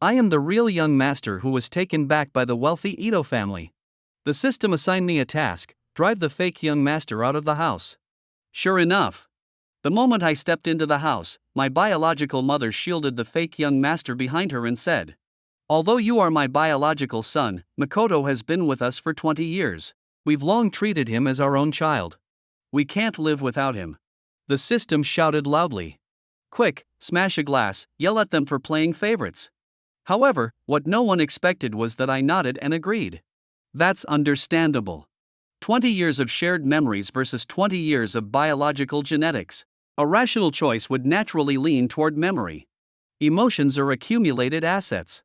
I am the real young master who was taken back by the wealthy Ito family. The system assigned me a task: drive the fake young master out of the house. Sure enough, the moment I stepped into the house, my biological mother shielded the fake young master behind her and said, "Although you are my biological son, Makoto has been with us for 20 years. We've long treated him as our own child. We can't live without him." The system shouted loudly, "Quick, smash a glass, yell at them for playing favorites." However, what no one expected was that I nodded and agreed. That's understandable. 20 years of shared memories versus 20 years of biological genetics. A rational choice would naturally lean toward memory. Emotions are accumulated assets.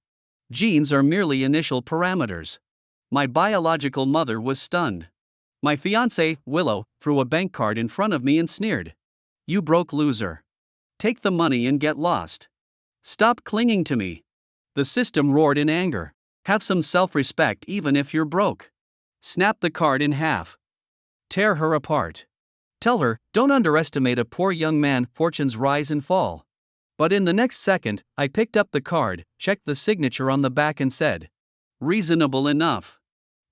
Genes are merely initial parameters. My biological mother was stunned. My fiancée, Willow, threw a bank card in front of me and sneered. "You broke loser. Take the money and get lost. Stop clinging to me." The system roared in anger. "Have some self-respect even if you're broke. Snap the card in half. Tear her apart. Tell her, don't underestimate a poor young man, fortunes rise and fall." But in the next second, I picked up the card, checked the signature on the back and said, "Reasonable enough.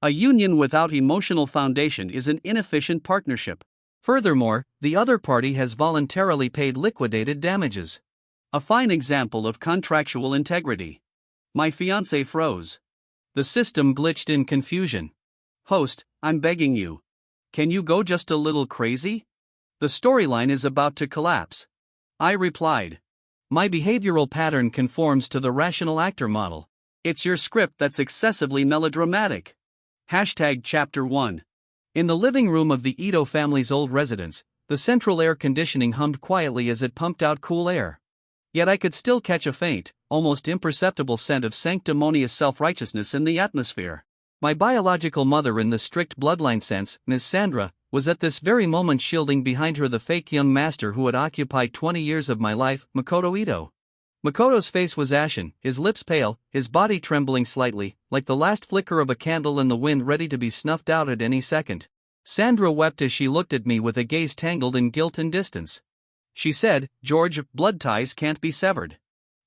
A union without emotional foundation is an inefficient partnership. Furthermore, the other party has voluntarily paid liquidated damages. A fine example of contractual integrity." My fiancé froze. The system glitched in confusion. "Host, I'm begging you. Can you go just a little crazy? The storyline is about to collapse." I replied. "My behavioral pattern conforms to the rational actor model. It's your script that's excessively melodramatic." Chapter 1. In the living room of the Ito family's old residence, the central air conditioning hummed quietly as it pumped out cool air. Yet I could still catch a faint, almost imperceptible scent of sanctimonious self-righteousness in the atmosphere. My biological mother, in the strict bloodline sense, Miss Sandra, was at this very moment shielding behind her the fake young master who had occupied 20 years of my life, Makoto Ito. Makoto's face was ashen, his lips pale, his body trembling slightly, like the last flicker of a candle in the wind ready to be snuffed out at any second. Sandra wept as she looked at me with a gaze tangled in guilt and distance. She said, "George, blood ties can't be severed.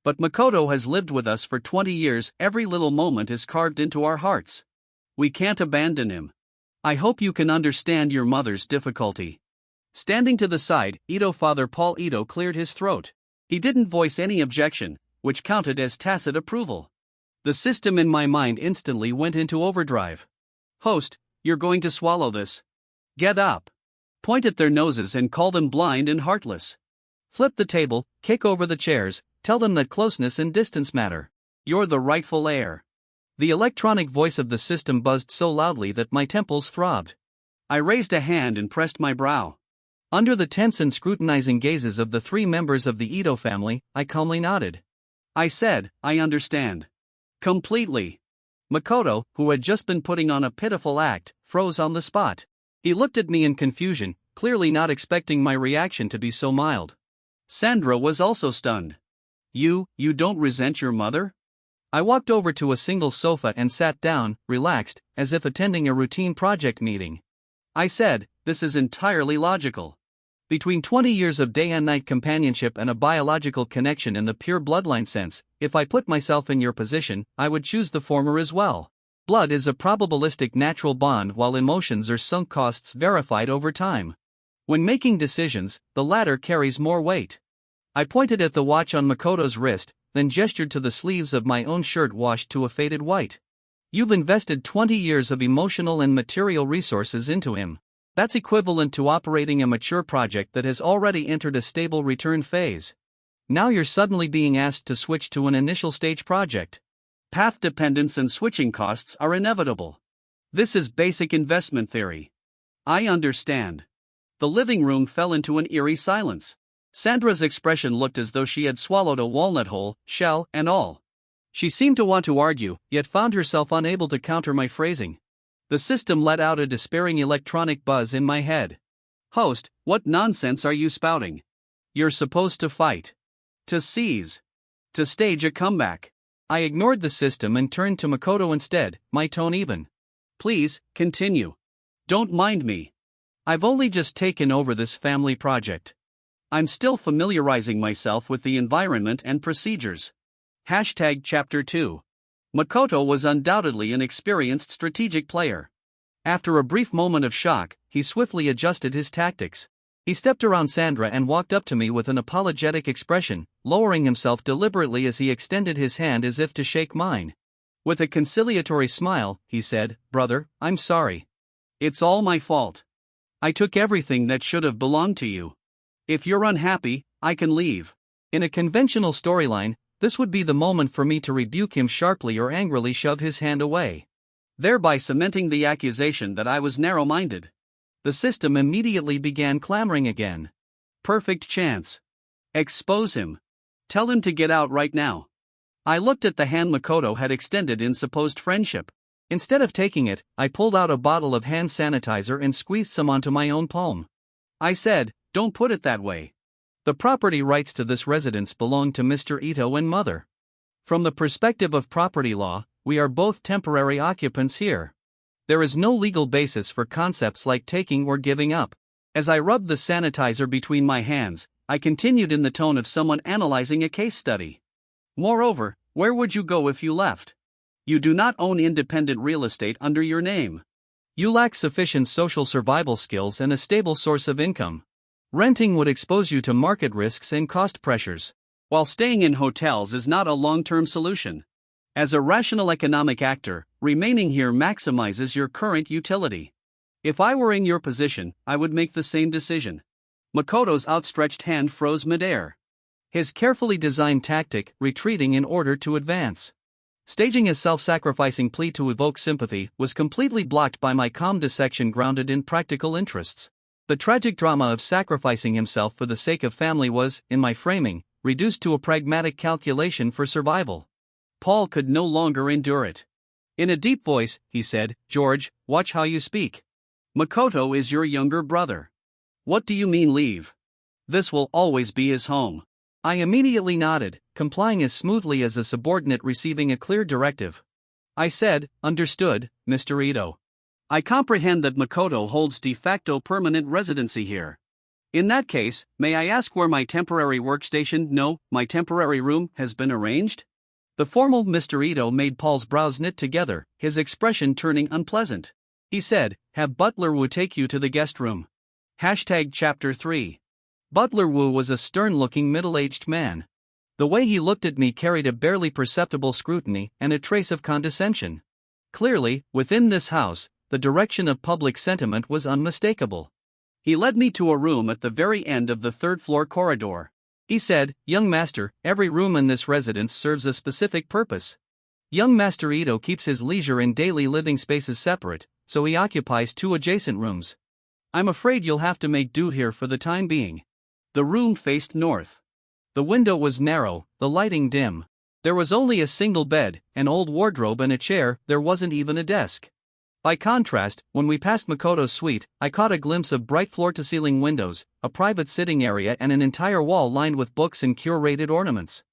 But Makoto has lived with us for 20 years, every little moment is carved into our hearts. We can't abandon him. I hope you can understand your mother's difficulty." Standing to the side, Ito father Paul Ito cleared his throat. He didn't voice any objection, which counted as tacit approval. The system in my mind instantly went into overdrive. "Host, you're going to swallow this. Get up. Point at their noses and call them blind and heartless. Flip the table, kick over the chairs, tell them that closeness and distance matter. You're the rightful heir." The electronic voice of the system buzzed so loudly that my temples throbbed. I raised a hand and pressed my brow. Under the tense and scrutinizing gazes of the three members of the Ito family, I calmly nodded. I said, "I understand. Completely." Makoto, who had just been putting on a pitiful act, froze on the spot. He looked at me in confusion, clearly not expecting my reaction to be so mild. Sandra was also stunned. You don't resent your mother?" I walked over to a single sofa and sat down, relaxed, as if attending a routine project meeting. I said, "This is entirely logical. Between 20 years of day and night companionship and a biological connection in the pure bloodline sense, if I put myself in your position, I would choose the former as well. Blood is a probabilistic natural bond while emotions are sunk costs verified over time. When making decisions, the latter carries more weight." I pointed at the watch on Makoto's wrist, then gestured to the sleeves of my own shirt washed to a faded white. "You've invested 20 years of emotional and material resources into him. That's equivalent to operating a mature project that has already entered a stable return phase. Now you're suddenly being asked to switch to an initial stage project. Path dependence and switching costs are inevitable. This is basic investment theory." "I understand." The living room fell into an eerie silence. Sandra's expression looked as though she had swallowed a walnut whole, shell and all. She seemed to want to argue, yet found herself unable to counter my phrasing. The system let out a despairing electronic buzz in my head. "Host, what nonsense are you spouting? You're supposed to fight. To seize. To stage a comeback." I ignored the system and turned to Makoto instead, my tone even. "Please, continue. Don't mind me. I've only just taken over this family project. I'm still familiarizing myself with the environment and procedures. Chapter 2. Makoto was undoubtedly an experienced strategic player. After a brief moment of shock, he swiftly adjusted his tactics. He stepped around Sandra and walked up to me with an apologetic expression, lowering himself deliberately as he extended his hand as if to shake mine. With a conciliatory smile, he said, "Brother, I'm sorry. It's all my fault. I took everything that should have belonged to you. If you're unhappy, I can leave." In a conventional storyline, this would be the moment for me to rebuke him sharply or angrily shove his hand away, thereby cementing the accusation that I was narrow-minded. The system immediately began clamoring again. Perfect chance. Expose him. Tell him to get out right now. I looked at the hand Makoto had extended in supposed friendship. Instead of taking it, I pulled out a bottle of hand sanitizer and squeezed some onto my own palm. I said, "Don't put it that way. The property rights to this residence belong to Mr. Ito and Mother. From the perspective of property law, we are both temporary occupants here. There is no legal basis for concepts like taking or giving up." As I rubbed the sanitizer between my hands, I continued in the tone of someone analyzing a case study. "Moreover, where would you go if you left? You do not own independent real estate under your name. You lack sufficient social survival skills and a stable source of income. Renting would expose you to market risks and cost pressures, while staying in hotels is not a long-term solution. As a rational economic actor, remaining here maximizes your current utility. If I were in your position, I would make the same decision." Makoto's outstretched hand froze midair. His carefully designed tactic, retreating in order to advance, staging a self-sacrificing plea to evoke sympathy, was completely blocked by my calm dissection grounded in practical interests. The tragic drama of sacrificing himself for the sake of family was, in my framing, reduced to a pragmatic calculation for survival. Paul could no longer endure it. In a deep voice, he said, "George, watch how you speak. Makoto is your younger brother. What do you mean leave? This will always be his home." I immediately nodded, complying as smoothly as a subordinate receiving a clear directive. I said, "Understood, Mr. Ito. I comprehend that Makoto holds de facto permanent residency here. In that case, may I ask where my temporary workstation, no, my temporary room, has been arranged?" The formal Mr. Ito made Paul's brows knit together, his expression turning unpleasant. He said, "Have Butler Wu take you to the guest room." Chapter 3. Butler Wu was a stern-looking middle-aged man. The way he looked at me carried a barely perceptible scrutiny and a trace of condescension. Clearly, within this house, the direction of public sentiment was unmistakable. He led me to a room at the very end of the third-floor corridor. He said, "Young master, every room in this residence serves a specific purpose. Young Master Ito keeps his leisure and daily living spaces separate, so he occupies 2 adjacent rooms. I'm afraid you'll have to make do here for the time being." The room faced north. The window was narrow, the lighting dim. There was only a single bed, an old wardrobe and a chair, there wasn't even a desk. By contrast, when we passed Makoto's suite, I caught a glimpse of bright floor-to-ceiling windows, a private sitting area and an entire wall lined with books and curated ornaments.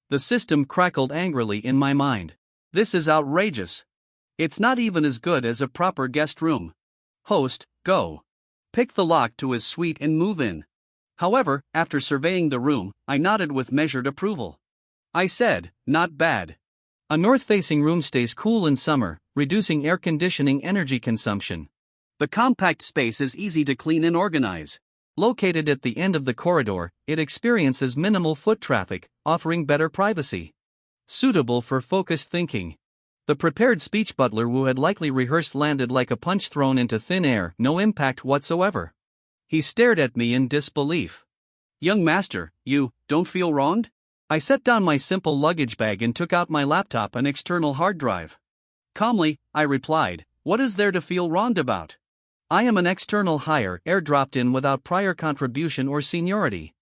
The system crackled angrily in my mind. This is outrageous. It's not even as good as a proper guest room. Host, go. Pick the lock to his suite and move in. However, after surveying the room, I nodded with measured approval. I said, "Not bad. A north-facing room stays cool in summer, reducing air conditioning energy consumption. The compact space is easy to clean and organize. Located at the end of the corridor, it experiences minimal foot traffic, offering better privacy. Suitable for focused thinking." The prepared speech Butler Wu had likely rehearsed landed like a punch thrown into thin air, no impact whatsoever. He stared at me in disbelief. "Young master, you don't feel wronged?" I set down my simple luggage bag and took out my laptop and external hard drive. Calmly, I replied, "What is there to feel wronged about? I am an external heir airdropped in without prior contribution or seniority.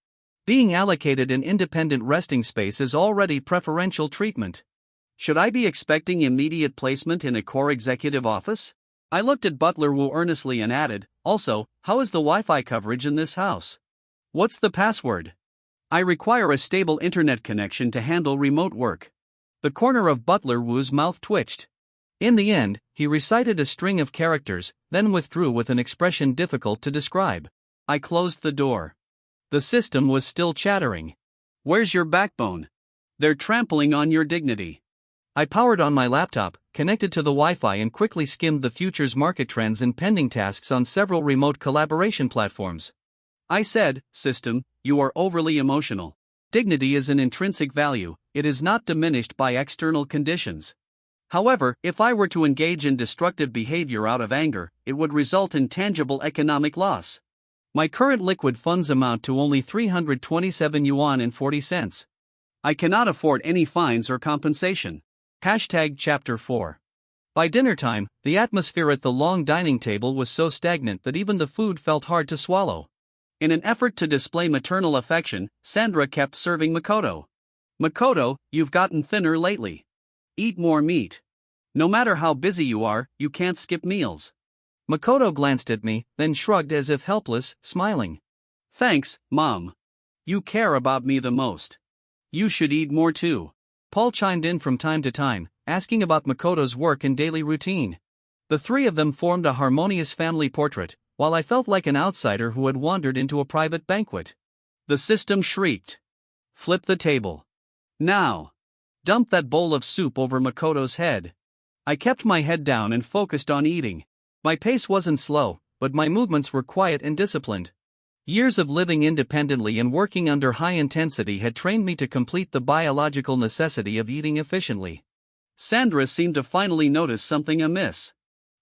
Being allocated an independent resting space is already preferential treatment. Should I be expecting immediate placement in a core executive office?" I looked at Butler Wu earnestly and added, "Also, how is the Wi-Fi coverage in this house? What's the password? I require a stable internet connection to handle remote work." The corner of Butler Wu's mouth twitched. In the end, he recited a string of characters, then withdrew with an expression difficult to describe. I closed the door. The system was still chattering. "Where's your backbone? They're trampling on your dignity. I powered on my laptop, connected to the Wi-Fi, and quickly skimmed the future's market trends and pending tasks on several remote collaboration platforms. I said, "System, you are overly emotional. Dignity is an intrinsic value, it is not diminished by external conditions. However, if I were to engage in destructive behavior out of anger, it would result in tangible economic loss. My current liquid funds amount to only 327 yuan and 40 cents. I cannot afford any fines or compensation." Chapter 4. By dinner time, the atmosphere at the long dining table was so stagnant that even the food felt hard to swallow. In an effort to display maternal affection, Sandra kept serving Makoto. "Makoto, you've gotten thinner lately. Eat more meat. No matter how busy you are, you can't skip meals." Makoto glanced at me, then shrugged as if helpless, smiling. "Thanks, Mom. You care about me the most. You should eat more too." Paul chimed in from time to time, asking about Makoto's work and daily routine. The three of them formed a harmonious family portrait, while I felt like an outsider who had wandered into a private banquet. The system shrieked. "Flip the table. Now. Dump that bowl of soup over Makoto's head." I kept my head down and focused on eating. My pace wasn't slow, but my movements were quiet and disciplined. Years of living independently and working under high intensity had trained me to complete the biological necessity of eating efficiently. Sandra seemed to finally notice something amiss.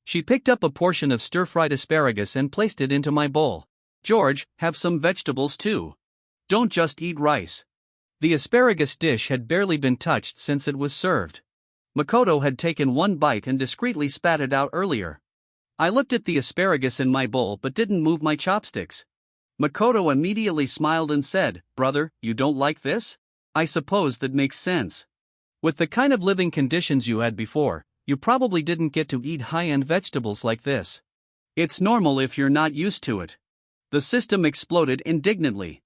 She picked up a portion of stir-fried asparagus and placed it into my bowl. "George, have some vegetables too. Don't just eat rice." The asparagus dish had barely been touched since it was served. Makoto had taken one bite and discreetly spat it out earlier. I looked at the asparagus in my bowl but didn't move my chopsticks. Makoto immediately smiled and said, "Brother, you don't like this? I suppose that makes sense. With the kind of living conditions you had before, you probably didn't get to eat high-end vegetables like this. It's normal if you're not used to it." The system exploded indignantly.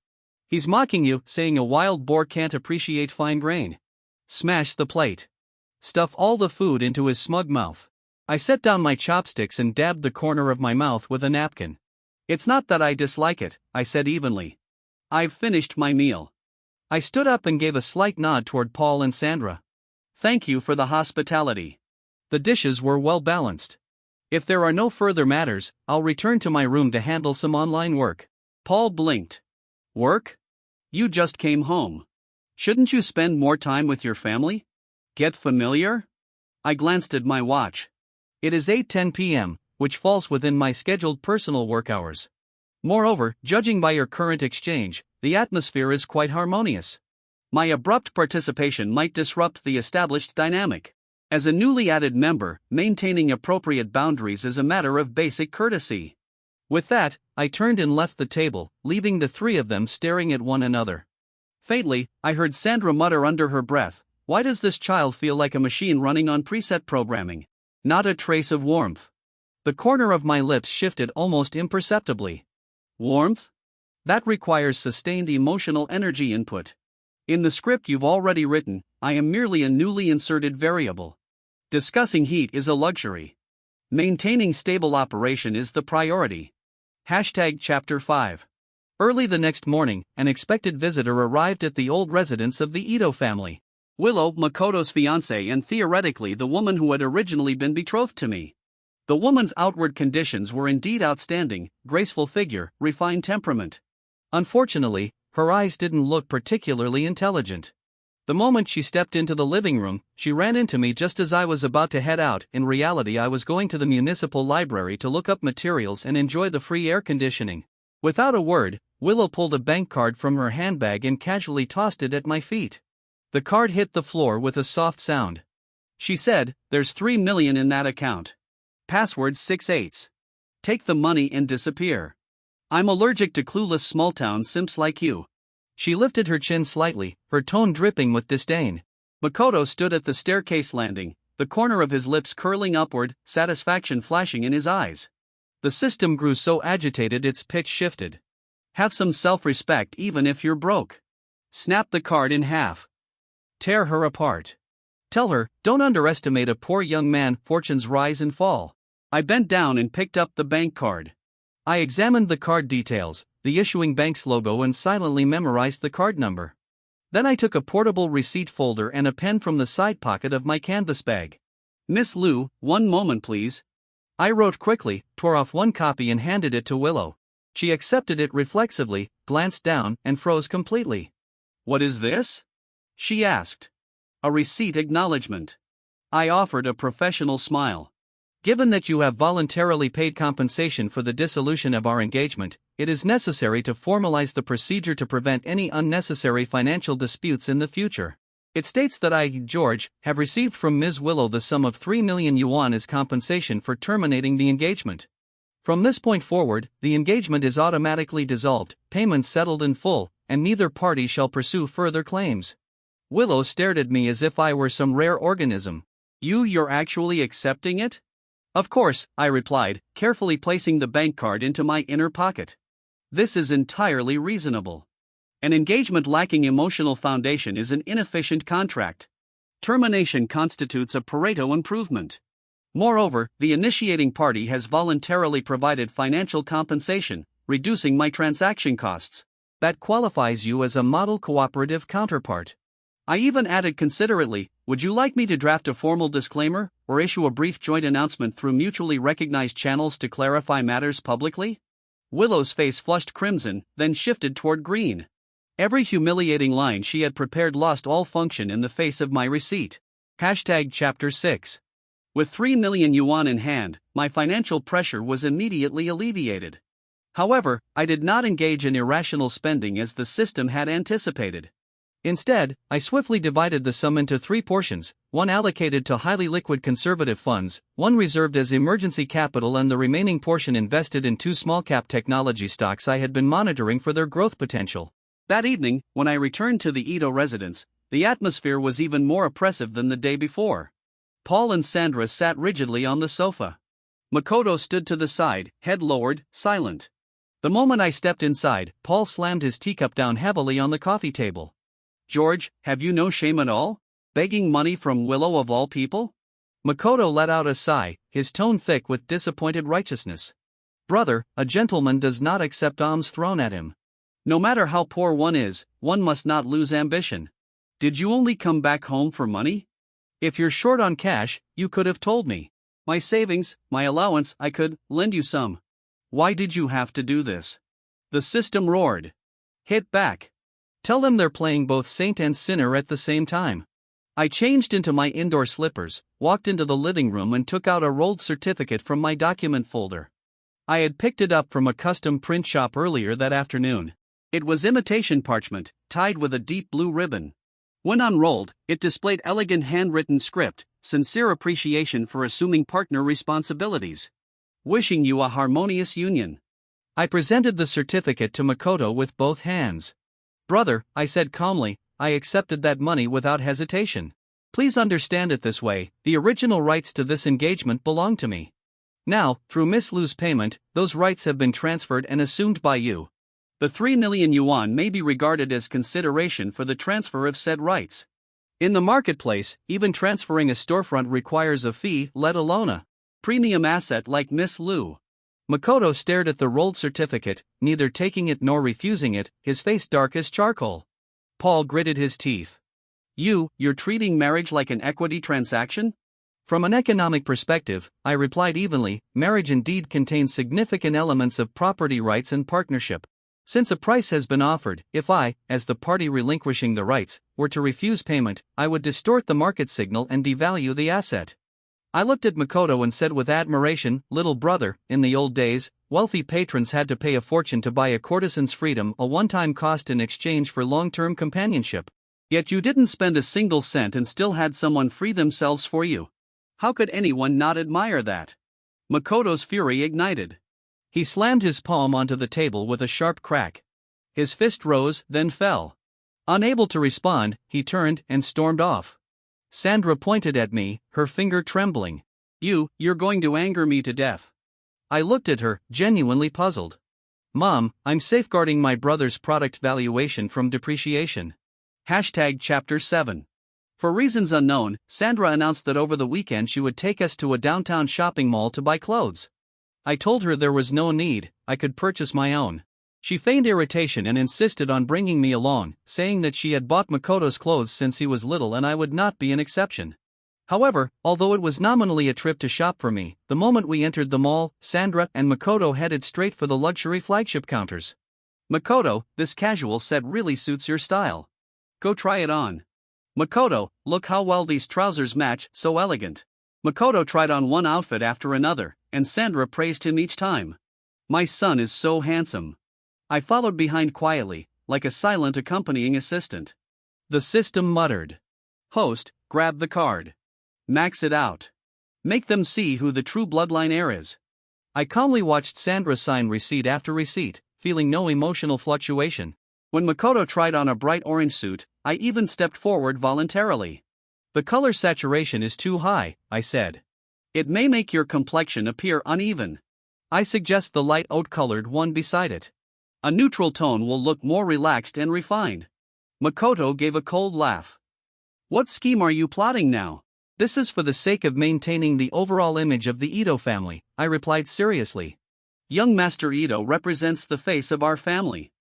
"He's mocking you, saying a wild boar can't appreciate fine grain. Smash the plate. Stuff all the food into his smug mouth." I set down my chopsticks and dabbed the corner of my mouth with a napkin. "It's not that I dislike it," I said evenly. "I've finished my meal." I stood up and gave a slight nod toward Paul and Sandra. "Thank you for the hospitality. The dishes were well balanced. If there are no further matters, I'll return to my room to handle some online work." Paul blinked. "Work? You just came home. Shouldn't you spend more time with your family? Get familiar?" I glanced at my watch. It is 8:10 p.m., which falls within my scheduled personal work hours. Moreover, judging by your current exchange, the atmosphere is quite harmonious. My abrupt participation might disrupt the established dynamic. As a newly added member, maintaining appropriate boundaries is a matter of basic courtesy. With that, I turned and left the table, leaving the three of them staring at one another. Faintly, I heard Sandra mutter under her breath, "Why does this child feel like a machine running on preset programming? Not a trace of warmth." The corner of my lips shifted almost imperceptibly. "Warmth? That requires sustained emotional energy input. In the script you've already written, I am merely a newly inserted variable. Discussing heat is a luxury. Maintaining stable operation is the priority." Chapter 5. Early the next morning, an expected visitor arrived at the old residence of the Ito family. Willow, Makoto's fiancée and theoretically the woman who had originally been betrothed to me. The woman's outward conditions were indeed outstanding: graceful figure, refined temperament. Unfortunately, her eyes didn't look particularly intelligent. The moment she stepped into the living room, she ran into me just as I was about to head out. In reality, I was going to the municipal library to look up materials and enjoy the free air conditioning. Without a word, Willow pulled a bank card from her handbag and casually tossed it at my feet. The card hit the floor with a soft sound. She said, "There's 3 million in that account. Password 6/8. Take the money and disappear. I'm allergic to clueless small-town simps like you." She lifted her chin slightly, her tone dripping with disdain. Makoto stood at the staircase landing, the corner of his lips curling upward, satisfaction flashing in his eyes. The system grew so agitated its pitch shifted. "Have some self-respect even if you're broke. Snap the card in half. Tear her apart. Tell her, don't underestimate a poor young man, fortunes rise and fall." I bent down and picked up the bank card. I examined the card details, the issuing bank's logo, and silently memorized the card number. Then I took a portable receipt folder and a pen from the side pocket of my canvas bag. "Miss Liu, one moment please." I wrote quickly, tore off one copy and handed it to Willow. She accepted it reflexively, glanced down, and froze completely. "What is this?" she asked. "A receipt acknowledgement." I offered a professional smile. "Given that you have voluntarily paid compensation for the dissolution of our engagement, it is necessary to formalize the procedure to prevent any unnecessary financial disputes in the future. It states that I, George, have received from Ms. Willow the sum of 3 million yuan as compensation for terminating the engagement. From this point forward, the engagement is automatically dissolved, payments settled in full, and neither party shall pursue further claims." Willow stared at me as if I were some rare organism. You're actually accepting it?" "Of course," I replied, carefully placing the bank card into my inner pocket. "This is entirely reasonable. An engagement lacking emotional foundation is an inefficient contract. Termination constitutes a Pareto improvement. Moreover, the initiating party has voluntarily provided financial compensation, reducing my transaction costs. That qualifies you as a model cooperative counterpart." I even added considerately, "Would you like me to draft a formal disclaimer, or issue a brief joint announcement through mutually recognized channels to clarify matters publicly?" Willow's face flushed crimson, then shifted toward green. Every humiliating line she had prepared lost all function in the face of my receipt. Chapter 6. With 3 million yuan in hand, my financial pressure was immediately alleviated. However, I did not engage in irrational spending as the system had anticipated. Instead, I swiftly divided the sum into 3 portions, one allocated to highly liquid conservative funds, one reserved as emergency capital, and the remaining portion invested in 2 small-cap technology stocks I had been monitoring for their growth potential. That evening, when I returned to the Ito residence, the atmosphere was even more oppressive than the day before. Paul and Sandra sat rigidly on the sofa. Makoto stood to the side, head lowered, silent. The moment I stepped inside, Paul slammed his teacup down heavily on the coffee table. "George, have you no shame at all? Begging money from Willow of all people?" Makoto let out a sigh, his tone thick with disappointed righteousness. "Brother, a gentleman does not accept alms thrown at him. No matter how poor one is, one must not lose ambition. Did you only come back home for money? If you're short on cash, you could have told me. My savings, my allowance, I could lend you some. Why did you have to do this?" The system roared. "Hit back. Tell them they're playing both saint and sinner at the same time." I changed into my indoor slippers, walked into the living room and took out a rolled certificate from my document folder. I had picked it up from a custom print shop earlier that afternoon. It was imitation parchment, tied with a deep blue ribbon. When unrolled, it displayed elegant handwritten script, "Sincere appreciation for assuming partner responsibilities. Wishing you a harmonious union." I presented the certificate to Makoto with both hands. "Brother," I said calmly, "I accepted that money without hesitation. Please understand it this way, the original rights to this engagement belong to me. Now, through Miss Liu's payment, those rights have been transferred and assumed by you. The 3 million yuan may be regarded as consideration for the transfer of said rights. In the marketplace, even transferring a storefront requires a fee, let alone a premium asset like Miss Liu." Makoto stared at the rolled certificate, neither taking it nor refusing it, his face dark as charcoal. Paul gritted his teeth. You're treating marriage like an equity transaction?" "From an economic perspective," I replied evenly, "marriage indeed contains significant elements of property rights and partnership. Since a price has been offered, if I, as the party relinquishing the rights, were to refuse payment, I would distort the market signal and devalue the asset." I looked at Makoto and said with admiration, "Little brother, in the old days, wealthy patrons had to pay a fortune to buy a courtesan's freedom, a one-time cost in exchange for long-term companionship. Yet you didn't spend a single cent and still had someone free themselves for you. How could anyone not admire that?" Makoto's fury ignited. He slammed his palm onto the table with a sharp crack. His fist rose, then fell. Unable to respond, he turned and stormed off. Sandra pointed at me, her finger trembling. You're going to anger me to death." I looked at her, genuinely puzzled. "Mom, I'm safeguarding my brother's product valuation from depreciation." Chapter 7. For reasons unknown, Sandra announced that over the weekend she would take us to a downtown shopping mall to buy clothes. I told her there was no need, I could purchase my own. She feigned irritation and insisted on bringing me along, saying that she had bought Makoto's clothes since he was little and I would not be an exception. However, although it was nominally a trip to shop for me, the moment we entered the mall, Sandra and Makoto headed straight for the luxury flagship counters. "Makoto, this casual set really suits your style. Go try it on." "Makoto, look how well these trousers match, so elegant." Makoto tried on one outfit after another, and Sandra praised him each time. "My son is so handsome." I followed behind quietly, like a silent accompanying assistant. The system muttered. "Host, grab the card. Max it out. Make them see who the true bloodline heir is." I calmly watched Sandra sign receipt after receipt, feeling no emotional fluctuation. When Makoto tried on a bright orange suit, I even stepped forward voluntarily. "The color saturation is too high," I said. "It may make your complexion appear uneven. I suggest the light oat-colored one beside it. A neutral tone will look more relaxed and refined." Makoto gave a cold laugh. "What scheme are you plotting now?" "This is for the sake of maintaining the overall image of the Ito family," I replied seriously. "Young Master Ito represents the face of our family.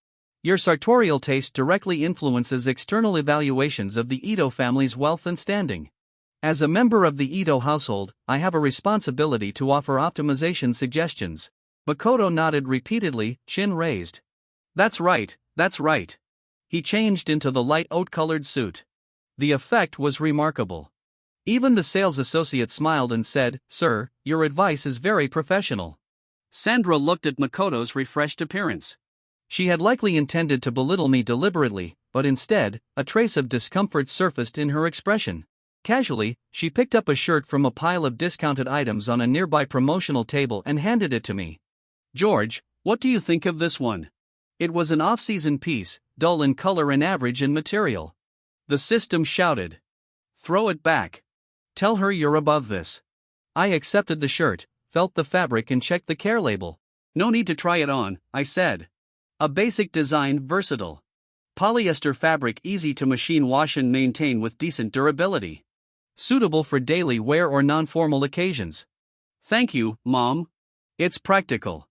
Your sartorial taste directly influences external evaluations of the Ito family's wealth and standing. As a member of the Ito household, I have a responsibility to offer optimization suggestions." Makoto nodded repeatedly, chin raised. That's right, that's right." He changed into the light oat-colored suit. The effect was remarkable. Even the sales associate smiled and said, "Sir, your advice is very professional." Sandra looked at Makoto's refreshed appearance. She had likely intended to belittle me deliberately, but instead, a trace of discomfort surfaced in her expression. Casually, she picked up a shirt from a pile of discounted items on a nearby promotional table and handed it to me. "George, what do you think of this one?" It was an off-season piece, dull in color and average in material. The system shouted. "Throw it back. Tell her you're above this." I accepted the shirt, felt the fabric and checked the care label. "No need to try it on," I said. "A basic design, versatile. Polyester fabric easy to machine wash and maintain with decent durability. Suitable for daily wear or non-formal occasions." "Thank you, Mom. It's practical."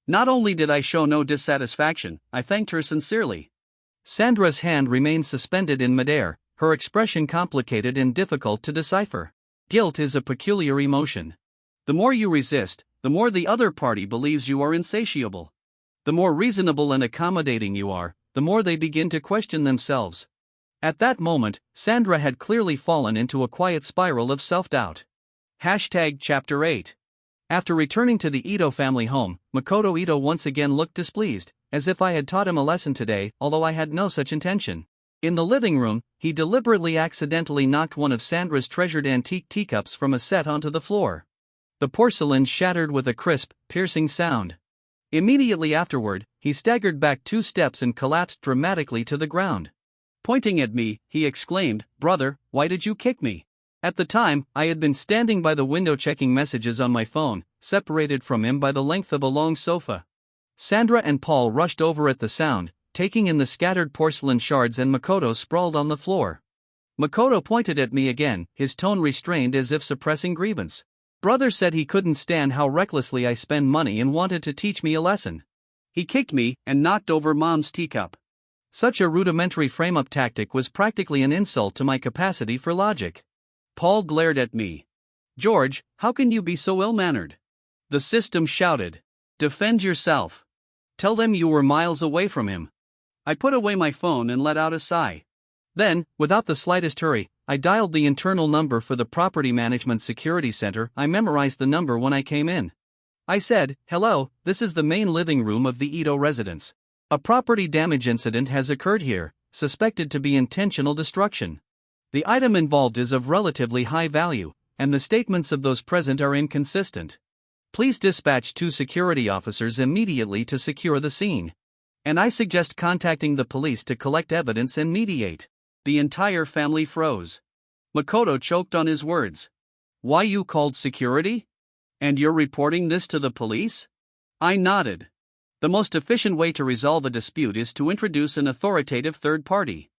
Not only did I show no dissatisfaction, I thanked her sincerely. Sandra's hand remained suspended in midair, her expression complicated and difficult to decipher. Guilt is a peculiar emotion. The more you resist, the more the other party believes you are insatiable. The more reasonable and accommodating you are, the more they begin to question themselves. At that moment, Sandra had clearly fallen into a quiet spiral of self-doubt. Chapter 8. After returning to the Ito family home, Makoto Ito once again looked displeased, as if I had taught him a lesson today, although I had no such intention. In the living room, he deliberately accidentally knocked one of Sandra's treasured antique teacups from a set onto the floor. The porcelain shattered with a crisp, piercing sound. Immediately afterward, he staggered back 2 steps and collapsed dramatically to the ground. Pointing at me, he exclaimed, "Brother, why did you kick me?" At the time, I had been standing by the window checking messages on my phone, separated from him by the length of a long sofa. Sandra and Paul rushed over at the sound, taking in the scattered porcelain shards, and Makoto sprawled on the floor. Makoto pointed at me again, his tone restrained as if suppressing grievance. "Brother said he couldn't stand how recklessly I spend money and wanted to teach me a lesson. He kicked me and knocked over Mom's teacup." Such a rudimentary frame-up tactic was practically an insult to my capacity for logic. Paul glared at me. "George, how can you be so ill-mannered?" The system shouted. "Defend yourself. Tell them you were miles away from him." I put away my phone and let out a sigh. Then, without the slightest hurry, I dialed the internal number for the Property Management Security Center. I memorized the number when I came in. I said, "Hello, this is the main living room of the Ito residence. A property damage incident has occurred here, suspected to be intentional destruction. The item involved is of relatively high value, and the statements of those present are inconsistent. Please dispatch 2 security officers immediately to secure the scene. And I suggest contacting the police to collect evidence and mediate." The entire family froze. Makoto choked on his words. "Why, you called security? And you're reporting this to the police?" I nodded. The most efficient way to resolve a dispute is to introduce an authoritative third party.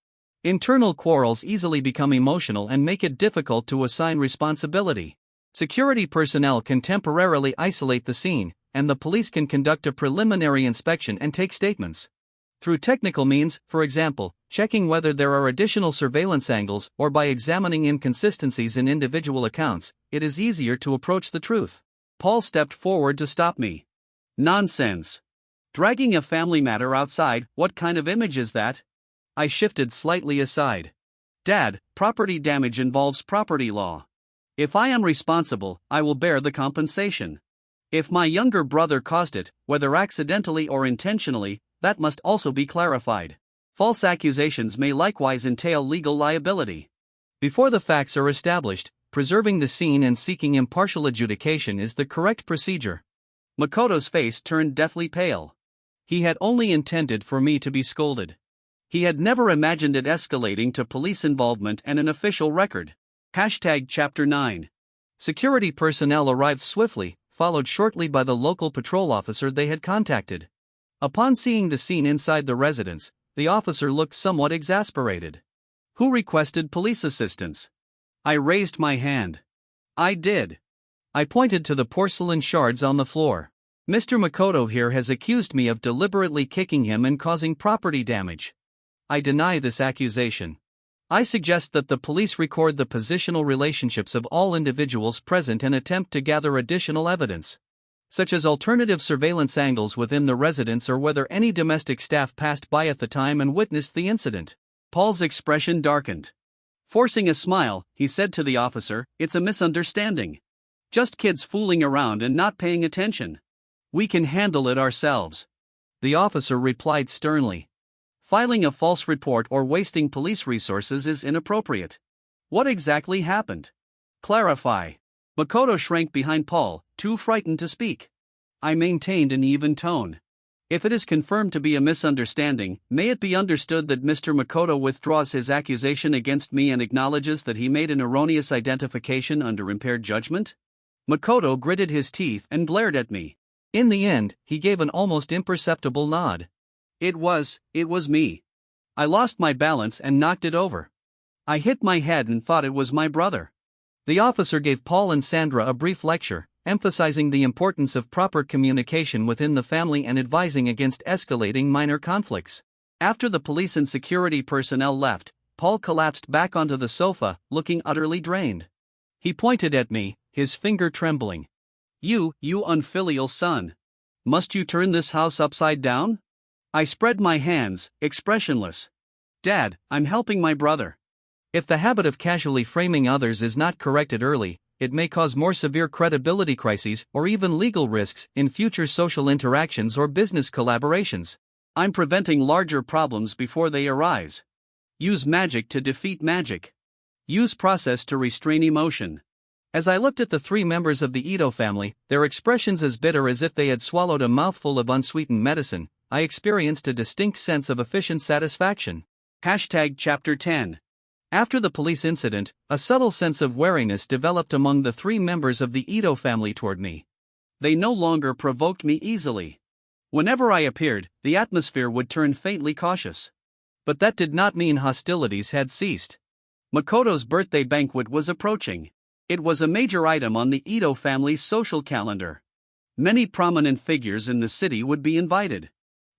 Internal quarrels easily become emotional and make it difficult to assign responsibility. Security personnel can temporarily isolate the scene, and the police can conduct a preliminary inspection and take statements. Through technical means, for example, checking whether there are additional surveillance angles or by examining inconsistencies in individual accounts, it is easier to approach the truth. Paul stepped forward to stop me. Nonsense. Dragging a family matter outside, what kind of image is that? I shifted slightly aside. Dad, property damage involves property law. If I am responsible, I will bear the compensation. If my younger brother caused it, whether accidentally or intentionally, that must also be clarified. False accusations may likewise entail legal liability. Before the facts are established, preserving the scene and seeking impartial adjudication is the correct procedure. Makoto's face turned deathly pale. He had only intended for me to be scolded. He had never imagined it escalating to police involvement and an official record. Chapter 9. Security personnel arrived swiftly, followed shortly by the local patrol officer they had contacted. Upon seeing the scene inside the residence, the officer looked somewhat exasperated. Who requested police assistance? I raised my hand. I did. I pointed to the porcelain shards on the floor. Mr. Makoto here has accused me of deliberately kicking him and causing property damage. I deny this accusation. I suggest that the police record the positional relationships of all individuals present and attempt to gather additional evidence, such as alternative surveillance angles within the residence or whether any domestic staff passed by at the time and witnessed the incident. Paul's expression darkened. Forcing a smile, he said to the officer, "It's a misunderstanding. Just kids fooling around and not paying attention. We can handle it ourselves." The officer replied sternly. Filing a false report or wasting police resources is inappropriate. What exactly happened? Clarify. Makoto shrank behind Paul, too frightened to speak. I maintained an even tone. If it is confirmed to be a misunderstanding, may it be understood that Mr. Makoto withdraws his accusation against me and acknowledges that he made an erroneous identification under impaired judgment? Makoto gritted his teeth and glared at me. In the end, he gave an almost imperceptible nod. It was me. I lost my balance and knocked it over. I hit my head and thought it was my brother. The officer gave Paul and Sandra a brief lecture, emphasizing the importance of proper communication within the family and advising against escalating minor conflicts. After the police and security personnel left, Paul collapsed back onto the sofa, looking utterly drained. He pointed at me, his finger trembling. You unfilial son. Must you turn this house upside down?" I spread my hands, expressionless. "Dad, I'm helping my brother." If the habit of casually framing others is not corrected early, it may cause more severe credibility crises or even legal risks in future social interactions or business collaborations. I'm preventing larger problems before they arise. Use magic to defeat magic. Use process to restrain emotion. As I looked at the three members of the Ito family, their expressions as bitter as if they had swallowed a mouthful of unsweetened medicine, I experienced a distinct sense of efficient satisfaction. Chapter 10. After the police incident, a subtle sense of wariness developed among the three members of the Ito family toward me. They no longer provoked me easily. Whenever I appeared, the atmosphere would turn faintly cautious. But that did not mean hostilities had ceased. Makoto's birthday banquet was approaching. It was a major item on the Ito family's social calendar. Many prominent figures in the city would be invited.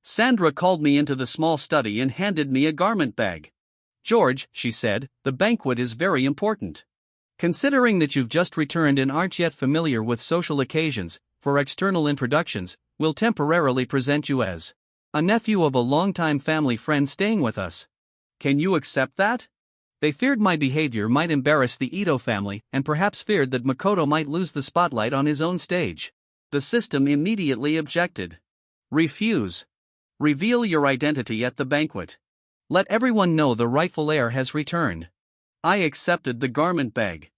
Sandra called me into the small study and handed me a garment bag. "George," she said, "the banquet is very important. Considering that you've just returned and aren't yet familiar with social occasions, for external introductions, we'll temporarily present you as a nephew of a longtime family friend staying with us. Can you accept that?" They feared my behavior might embarrass the Ito family and perhaps feared that Makoto might lose the spotlight on his own stage. The system immediately objected. "Refuse. Reveal your identity at the banquet. Let everyone know the rightful heir has returned." I accepted the garment bag.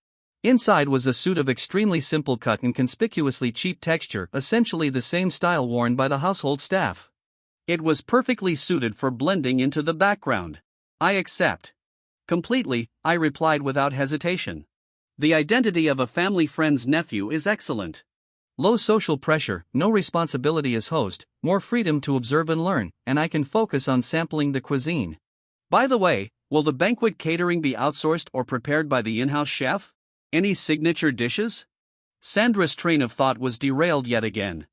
Inside was a suit of extremely simple cut and conspicuously cheap texture, essentially the same style worn by the household staff. It was perfectly suited for blending into the background. "I accept." "Completely," I replied without hesitation. "The identity of a family friend's nephew is excellent. Low social pressure, no responsibility as host, more freedom to observe and learn, and I can focus on sampling the cuisine. By the way, will the banquet catering be outsourced or prepared by the in-house chef? Any signature dishes?" Sandra's train of thought was derailed yet again.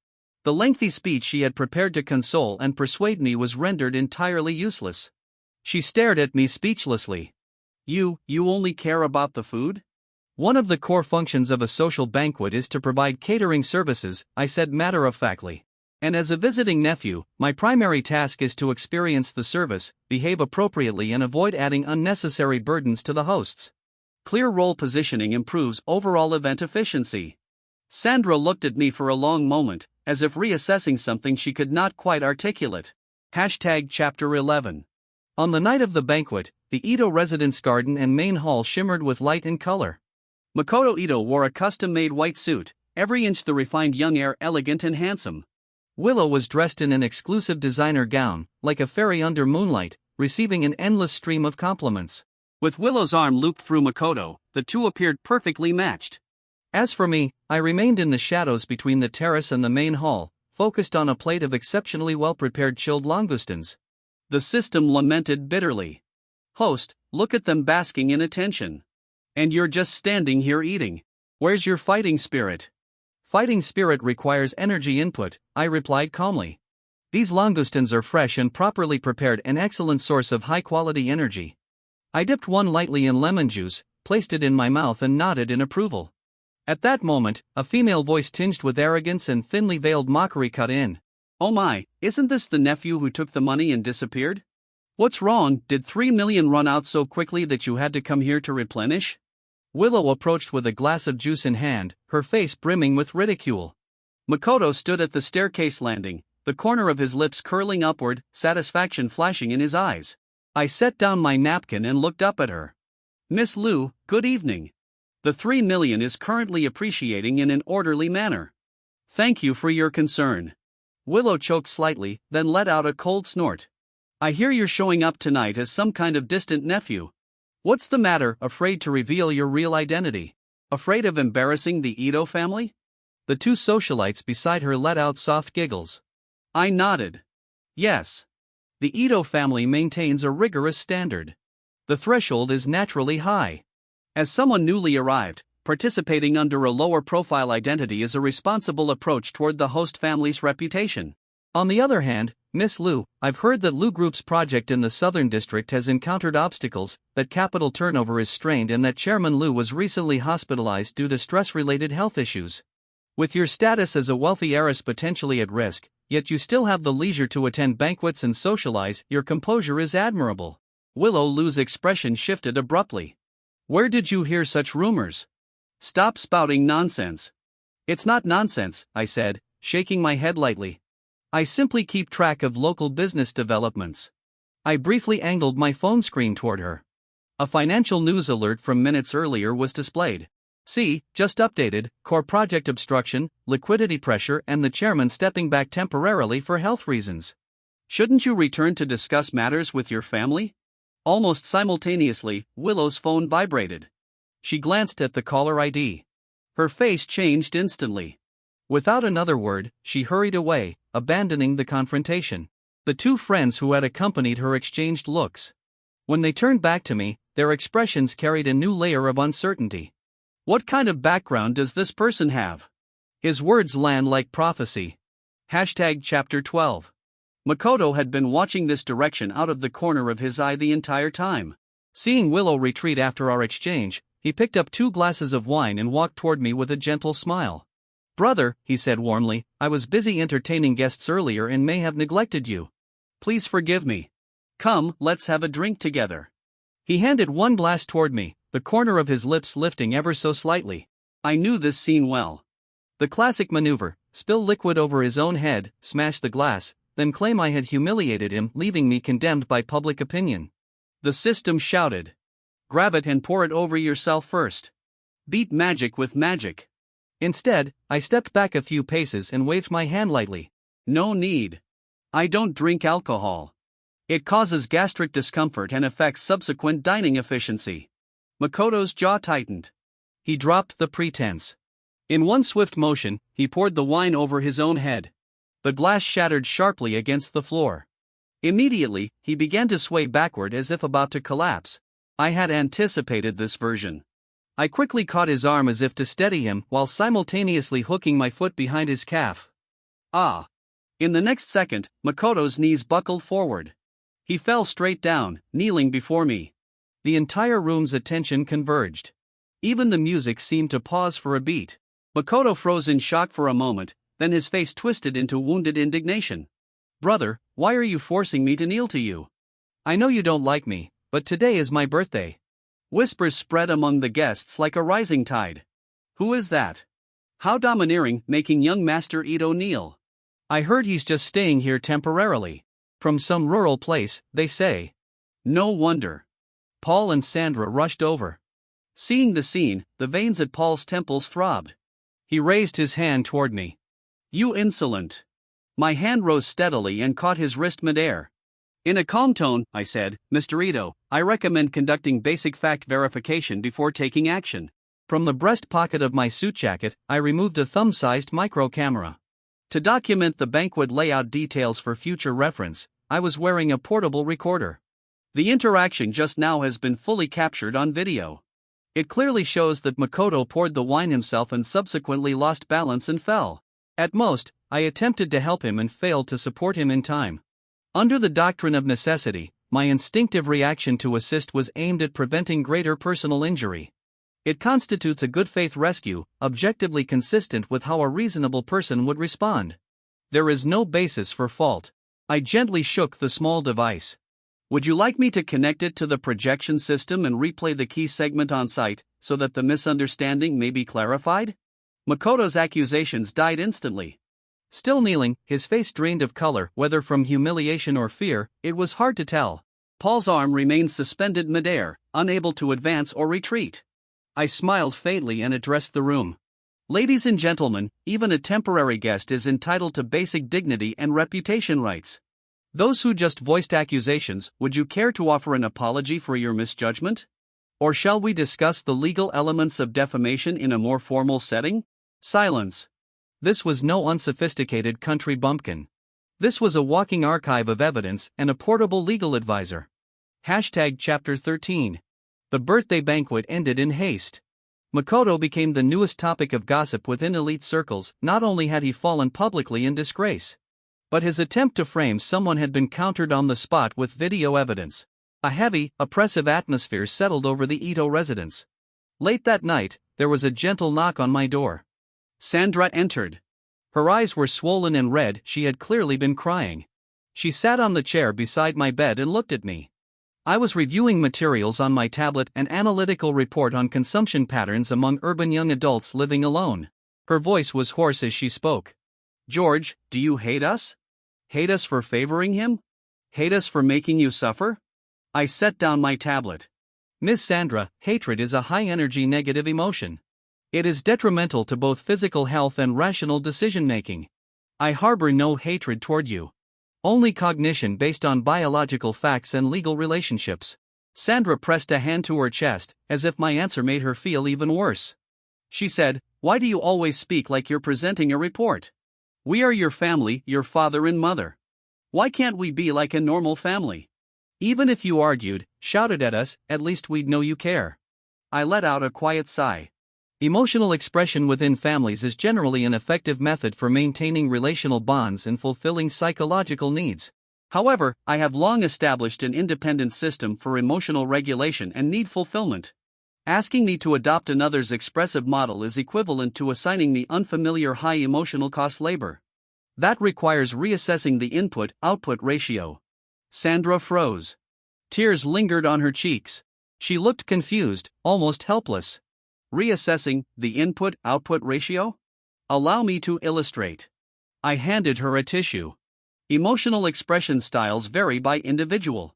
The lengthy speech she had prepared to console and persuade me was rendered entirely useless. She stared at me speechlessly. You only care about the food? One of the core functions of a social banquet is to provide catering services, I said matter-of-factly. And as a visiting nephew, my primary task is to experience the service, behave appropriately and avoid adding unnecessary burdens to the hosts. Clear role positioning improves overall event efficiency. Sandra looked at me for a long moment, as if reassessing something she could not quite articulate. Chapter 11. On the night of the banquet, the Ito residence garden and main hall shimmered with light and color. Makoto Ito wore a custom-made white suit, every inch the refined young heir, elegant and handsome. Willow was dressed in an exclusive designer gown, like a fairy under moonlight, receiving an endless stream of compliments. With Willow's arm looped through Makoto, the two appeared perfectly matched. As for me, I remained in the shadows between the terrace and the main hall, focused on a plate of exceptionally well-prepared chilled langoustines. The system lamented bitterly. Host, look at them basking in attention. And you're just standing here eating. Where's your fighting spirit? Fighting spirit requires energy input, I replied calmly. These langoustines are fresh and properly prepared, an excellent source of high-quality energy. I dipped one lightly in lemon juice, placed it in my mouth and nodded in approval. At that moment, a female voice tinged with arrogance and thinly veiled mockery cut in. Oh my, isn't this the nephew who took the money and disappeared? What's wrong, did 3 million run out so quickly that you had to come here to replenish? Willow approached with a glass of juice in hand, her face brimming with ridicule. Makoto stood at the staircase landing, the corner of his lips curling upward, satisfaction flashing in his eyes. I set down my napkin and looked up at her. Miss Liu, good evening. The 3 million is currently appreciating in an orderly manner. Thank you for your concern. Willow choked slightly, then let out a cold snort. I hear you're showing up tonight as some kind of distant nephew. What's the matter, afraid to reveal your real identity? Afraid of embarrassing the Ito family? The two socialites beside her let out soft giggles. I nodded. Yes. The Ito family maintains a rigorous standard. The threshold is naturally high. As someone newly arrived, participating under a lower profile identity is a responsible approach toward the host family's reputation. On the other hand, Miss Liu, I've heard that Liu Group's project in the Southern District has encountered obstacles, that capital turnover is strained and that Chairman Liu was recently hospitalized due to stress-related health issues. With your status as a wealthy heiress potentially at risk, yet you still have the leisure to attend banquets and socialize, your composure is admirable. Willow Liu's expression shifted abruptly. Where did you hear such rumors? Stop spouting nonsense. It's not nonsense, I said, shaking my head lightly. I simply keep track of local business developments. I briefly angled my phone screen toward her. A financial news alert from minutes earlier was displayed. See, just updated, core project obstruction, liquidity pressure and the chairman stepping back temporarily for health reasons. Shouldn't you return to discuss matters with your family? Almost simultaneously, Willow's phone vibrated. She glanced at the caller ID. Her face changed instantly. Without another word, she hurried away, abandoning the confrontation. The two friends who had accompanied her exchanged looks. When they turned back to me, their expressions carried a new layer of uncertainty. What kind of background does this person have? His words land like prophecy. Chapter 12. Makoto had been watching this direction out of the corner of his eye the entire time. Seeing Willow retreat after our exchange, he picked up 2 glasses of wine and walked toward me with a gentle smile. Brother, he said warmly, I was busy entertaining guests earlier and may have neglected you. Please forgive me. Come, let's have a drink together. He handed 1 glass toward me, the corner of his lips lifting ever so slightly. I knew this scene well. The classic maneuver, spill liquid over his own head, smash the glass, then claim I had humiliated him, leaving me condemned by public opinion. The system shouted. Grab it and pour it over yourself first. Beat magic with magic. Instead, I stepped back a few paces and waved my hand lightly. No need. I don't drink alcohol. It causes gastric discomfort and affects subsequent dining efficiency. Makoto's jaw tightened. He dropped the pretense. In one swift motion, he poured the wine over his own head. The glass shattered sharply against the floor. Immediately, he began to sway backward as if about to collapse. I had anticipated this version. I quickly caught his arm as if to steady him while simultaneously hooking my foot behind his calf. Ah! In the next second, Makoto's knees buckled forward. He fell straight down, kneeling before me. The entire room's attention converged. Even the music seemed to pause for a beat. Makoto froze in shock for a moment, then his face twisted into wounded indignation. Brother, why are you forcing me to kneel to you? I know you don't like me, but today is my birthday. Whispers spread among the guests like a rising tide. Who is that? How domineering, making young Master Ito kneel. I heard he's just staying here temporarily. From some rural place, they say. No wonder. Paul and Sandra rushed over. Seeing the scene, the veins at Paul's temples throbbed. He raised his hand toward me. You insolent. My hand rose steadily and caught his wrist midair. In a calm tone, I said, Mr. Ito, I recommend conducting basic fact verification before taking action. From the breast pocket of my suit jacket, I removed a thumb-sized micro camera. To document the banquet layout details for future reference, I was wearing a portable recorder. The interaction just now has been fully captured on video. It clearly shows that Makoto poured the wine himself and subsequently lost balance and fell. At most, I attempted to help him and failed to support him in time. Under the doctrine of necessity, my instinctive reaction to assist was aimed at preventing greater personal injury. It constitutes a good faith rescue, objectively consistent with how a reasonable person would respond. There is no basis for fault. I gently shook the small device. Would you like me to connect it to the projection system and replay the key segment on site, so that the misunderstanding may be clarified? Makoto's accusations died instantly. Still kneeling, his face drained of color, whether from humiliation or fear, it was hard to tell. Paul's arm remained suspended midair, unable to advance or retreat. I smiled faintly and addressed the room. Ladies and gentlemen, even a temporary guest is entitled to basic dignity and reputation rights. Those who just voiced accusations, would you care to offer an apology for your misjudgment? Or shall we discuss the legal elements of defamation in a more formal setting? Silence. This was no unsophisticated country bumpkin. This was a walking archive of evidence and a portable legal advisor. Chapter 13. The birthday banquet ended in haste. Makoto became the newest topic of gossip within elite circles. Not only had he fallen publicly in disgrace, but his attempt to frame someone had been countered on the spot with video evidence. A heavy, oppressive atmosphere settled over the Ito residence. Late that night, there was a gentle knock on my door. Sandra entered. Her eyes were swollen and red, she had clearly been crying. She sat on the chair beside my bed and looked at me. I was reviewing materials on my tablet, an analytical report on consumption patterns among urban young adults living alone. Her voice was hoarse as she spoke. George, do you hate us? Hate us for favoring him? Hate us for making you suffer? I set down my tablet. Miss Sandra, hatred is a high-energy negative emotion. It is detrimental to both physical health and rational decision-making. I harbor no hatred toward you. Only cognition based on biological facts and legal relationships. Sandra pressed a hand to her chest, as if my answer made her feel even worse. She said, Why do you always speak like you're presenting a report? We are your family, your father and mother. Why can't we be like a normal family? Even if you argued, shouted at us, at least we'd know you care. I let out a quiet sigh. Emotional expression within families is generally an effective method for maintaining relational bonds and fulfilling psychological needs. However, I have long established an independent system for emotional regulation and need fulfillment. Asking me to adopt another's expressive model is equivalent to assigning me unfamiliar high emotional cost labor. That requires reassessing the input-output ratio. Sandra froze. Tears lingered on her cheeks. She looked confused, almost helpless. Reassessing the input-output ratio? Allow me to illustrate. I handed her a tissue. Emotional expression styles vary by individual.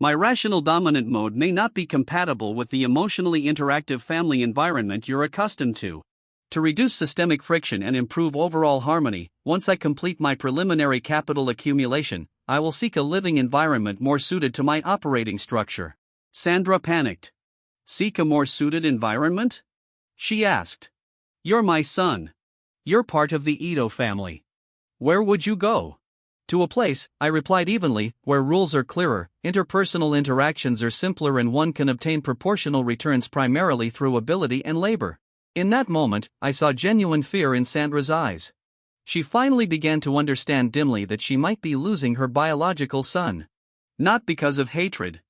My rational dominant mode may not be compatible with the emotionally interactive family environment you're accustomed to. To reduce systemic friction and improve overall harmony, once I complete my preliminary capital accumulation, I will seek a living environment more suited to my operating structure. Sandra panicked. Seek a more suited environment? She asked. You're my son. You're part of the Ito family. Where would you go? To a place, I replied evenly, where rules are clearer, interpersonal interactions are simpler and one can obtain proportional returns primarily through ability and labor. In that moment, I saw genuine fear in Sandra's eyes. She finally began to understand dimly that she might be losing her biological son. Not because of hatred,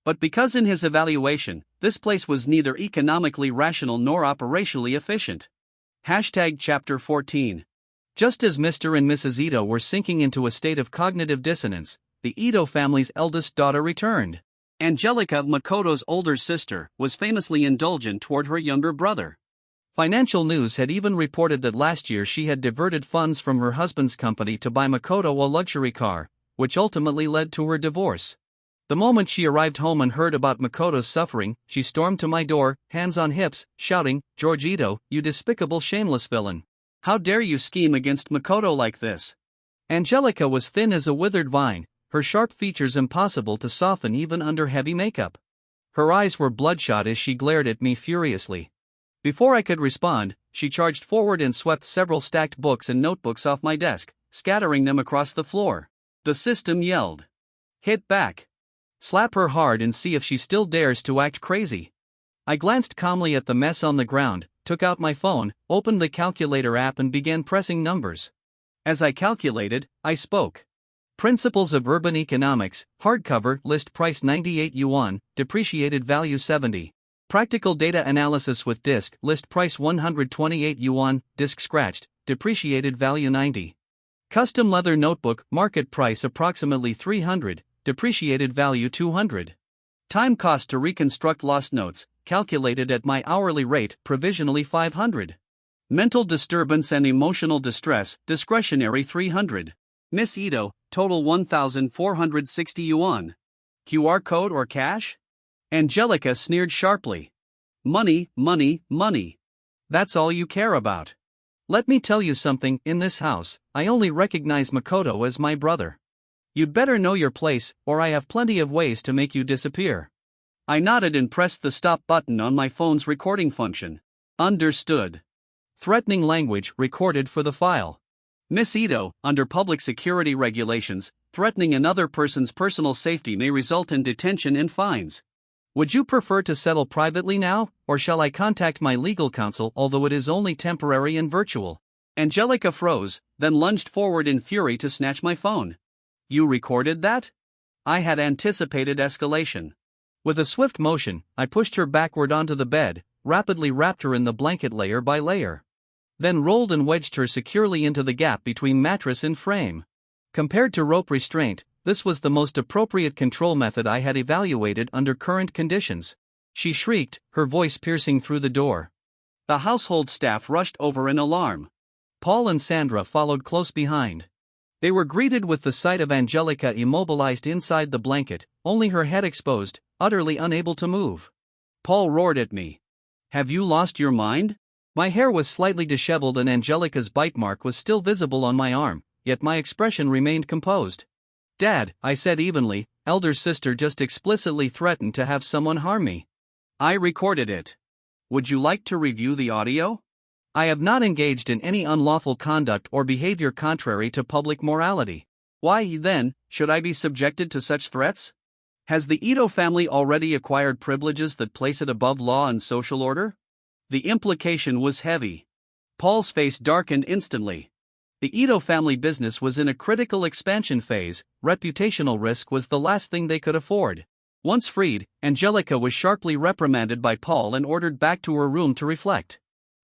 but because in his evaluation, this place was neither economically rational nor operationally efficient. Chapter 14. Just as Mr. and Mrs. Ito were sinking into a state of cognitive dissonance, the Ito family's eldest daughter returned. Angelica, Makoto's older sister, was famously indulgent toward her younger brother. Financial News had even reported that last year she had diverted funds from her husband's company to buy Makoto a luxury car, which ultimately led to her divorce. The moment she arrived home and heard about Makoto's suffering, she stormed to my door, hands on hips, shouting, "George Ito, you despicable shameless villain. How dare you scheme against Makoto like this?" Angelica was thin as a withered vine, her sharp features impossible to soften even under heavy makeup. Her eyes were bloodshot as she glared at me furiously. Before I could respond, she charged forward and swept several stacked books and notebooks off my desk, scattering them across the floor. The system yelled. "Hit back. Slap her hard and see if she still dares to act crazy." I glanced calmly at the mess on the ground, took out my phone, opened the calculator app and began pressing numbers. As I calculated, I spoke. Principles of Urban Economics, hardcover, list price 98 yuan, depreciated value 70. Practical Data Analysis with Disk, list price 128 yuan, disk scratched, depreciated value 90. Custom leather notebook, market price approximately 300, depreciated value 200. Time cost to reconstruct lost notes, calculated at my hourly rate, provisionally 500. Mental disturbance and emotional distress, discretionary 300. Miss Ito, total 1,460 yuan. QR code or cash? Angelica sneered sharply. Money, money, money. That's all you care about. Let me tell you something, in this house, I only recognize Makoto as my brother. You'd better know your place, or I have plenty of ways to make you disappear. I nodded and pressed the stop button on my phone's recording function. Understood. Threatening language recorded for the file. Miss Ito, under public security regulations, threatening another person's personal safety may result in detention and fines. Would you prefer to settle privately now, or shall I contact my legal counsel, although it is only temporary and virtual? Angelica froze, then lunged forward in fury to snatch my phone. You recorded that? I had anticipated escalation. With a swift motion, I pushed her backward onto the bed, rapidly wrapped her in the blanket layer by layer. Then rolled and wedged her securely into the gap between mattress and frame. Compared to rope restraint, this was the most appropriate control method I had evaluated under current conditions. She shrieked, her voice piercing through the door. The household staff rushed over in alarm. Paul and Sandra followed close behind. They were greeted with the sight of Angelica immobilized inside the blanket, only her head exposed, utterly unable to move. Paul roared at me. "Have you lost your mind?" My hair was slightly disheveled and Angelica's bite mark was still visible on my arm, yet my expression remained composed. "Dad," I said evenly, "elder sister just explicitly threatened to have someone harm me. I recorded it. Would you like to review the audio? I have not engaged in any unlawful conduct or behavior contrary to public morality. Why, then, should I be subjected to such threats? Has the Ito family already acquired privileges that place it above law and social order?" The implication was heavy. Paul's face darkened instantly. The Ito family business was in a critical expansion phase, reputational risk was the last thing they could afford. Once freed, Angelica was sharply reprimanded by Paul and ordered back to her room to reflect.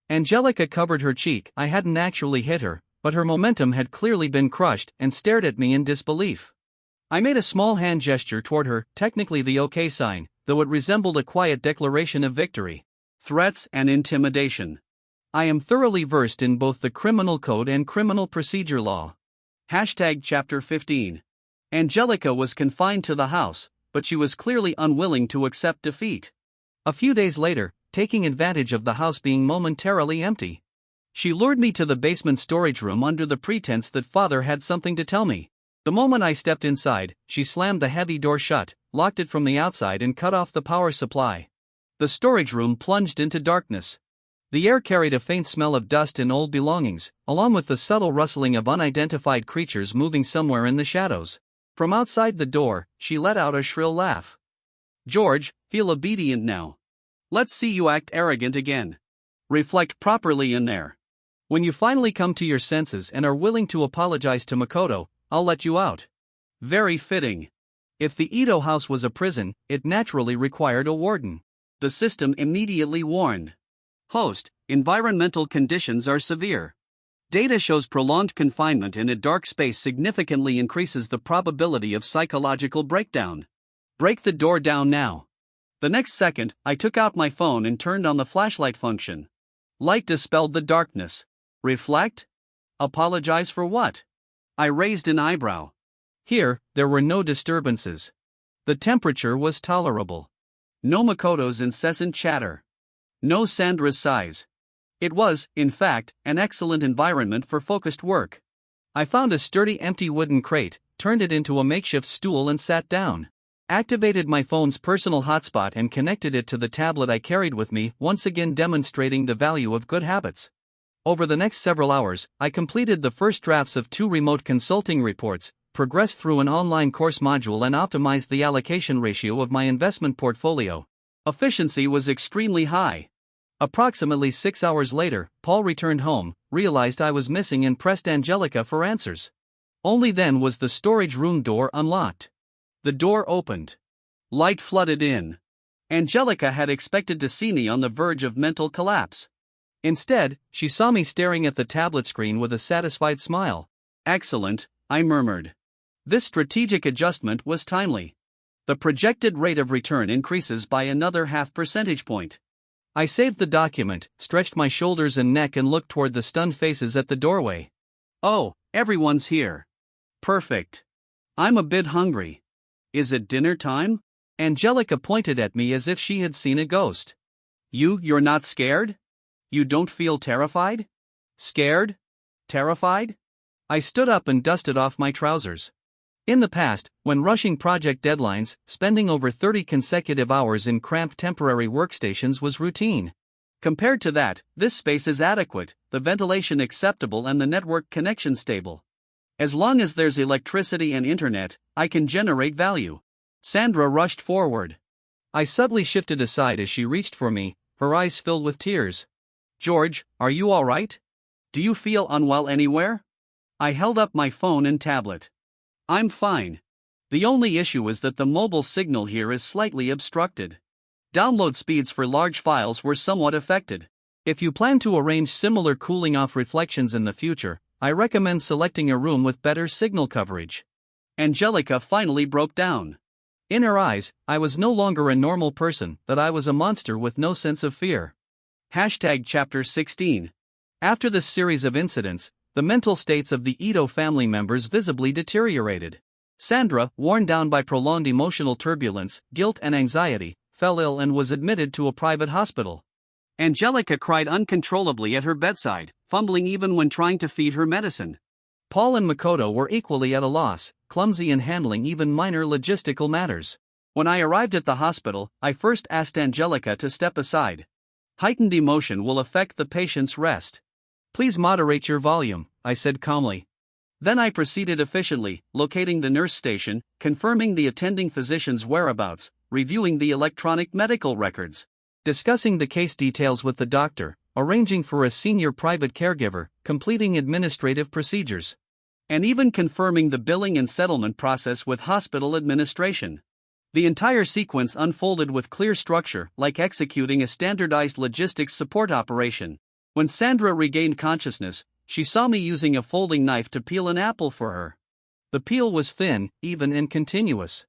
Angelica covered her cheek. I hadn't actually hit her, but her momentum had clearly been crushed, and stared at me in disbelief. I made a small hand gesture toward her, technically the OK sign, though it resembled a quiet declaration of victory. Threats and intimidation. I am thoroughly versed in both the criminal code and criminal procedure law. Chapter 15. Angelica was confined to the house, but she was clearly unwilling to accept defeat. A few days later, taking advantage of the house being momentarily empty, she lured me to the basement storage room under the pretense that father had something to tell me. The moment I stepped inside, she slammed the heavy door shut, locked it from the outside and cut off the power supply. The storage room plunged into darkness. The air carried a faint smell of dust and old belongings, along with the subtle rustling of unidentified creatures moving somewhere in the shadows. From outside the door, she let out a shrill laugh. "George, feel obedient now. Let's see you act arrogant again. Reflect properly in there." When you finally come to your senses and are willing to apologize to Makoto, I'll let you out. Very fitting. If the Ito house was a prison, it naturally required a warden. The system immediately warned. Host, environmental conditions are severe. Data shows prolonged confinement in a dark space significantly increases the probability of psychological breakdown. Break the door down now. The next second, I took out my phone and turned on the flashlight function. Light dispelled the darkness. Reflect? Apologize for what? I raised an eyebrow. Here, there were no disturbances. The temperature was tolerable. No Makoto's incessant chatter. No Sandra's sighs. It was, in fact, an excellent environment for focused work. I found a sturdy empty wooden crate, turned it into a makeshift stool and sat down. Activated my phone's personal hotspot and connected it to the tablet I carried with me, once again demonstrating the value of good habits. Over the next several hours, I completed the first drafts of 2 remote consulting reports, progressed through an online course module and optimized the allocation ratio of my investment portfolio. Efficiency was extremely high. Approximately 6 hours later, Paul returned home, realized I was missing and pressed Angelica for answers. Only then was the storage room door unlocked. The door opened. Light flooded in. Angelica had expected to see me on the verge of mental collapse. Instead, she saw me staring at the tablet screen with a satisfied smile. Excellent, I murmured. This strategic adjustment was timely. The projected rate of return increases by another 0.5 percentage point. I saved the document, stretched my shoulders and neck and looked toward the stunned faces at the doorway. Oh, everyone's here. Perfect. I'm a bit hungry. Is it dinner time? Angelica pointed at me as if she had seen a ghost. You're not scared? You don't feel terrified? Scared? Terrified? I stood up and dusted off my trousers. In the past, when rushing project deadlines, spending over 30 consecutive hours in cramped temporary workstations was routine. Compared to that, this space is adequate, the ventilation acceptable and the network connection stable. As long as there's electricity and internet, I can generate value. Sandra rushed forward. I subtly shifted aside as she reached for me, her eyes filled with tears. George, are you all right? Do you feel unwell anywhere? I held up my phone and tablet. I'm fine. The only issue is that the mobile signal here is slightly obstructed. Download speeds for large files were somewhat affected. If you plan to arrange similar cooling off reflections in the future, I recommend selecting a room with better signal coverage. Angelica finally broke down. In her eyes, I was no longer a normal person, but I was a monster with no sense of fear. Chapter 16. After this series of incidents, the mental states of the Ito family members visibly deteriorated. Sandra, worn down by prolonged emotional turbulence, guilt and anxiety, fell ill and was admitted to a private hospital. Angelica cried uncontrollably at her bedside, fumbling even when trying to feed her medicine. Paul and Makoto were equally at a loss, clumsy in handling even minor logistical matters. When I arrived at the hospital, I first asked Angelica to step aside. Heightened emotion will affect the patient's rest. Please moderate your volume, I said calmly. Then I proceeded efficiently, locating the nurse station, confirming the attending physician's whereabouts, reviewing the electronic medical records, discussing the case details with the doctor, arranging for a senior private caregiver, completing administrative procedures, and even confirming the billing and settlement process with hospital administration. The entire sequence unfolded with clear structure, like executing a standardized logistics support operation. When Sandra regained consciousness, she saw me using a folding knife to peel an apple for her. The peel was thin, even and continuous.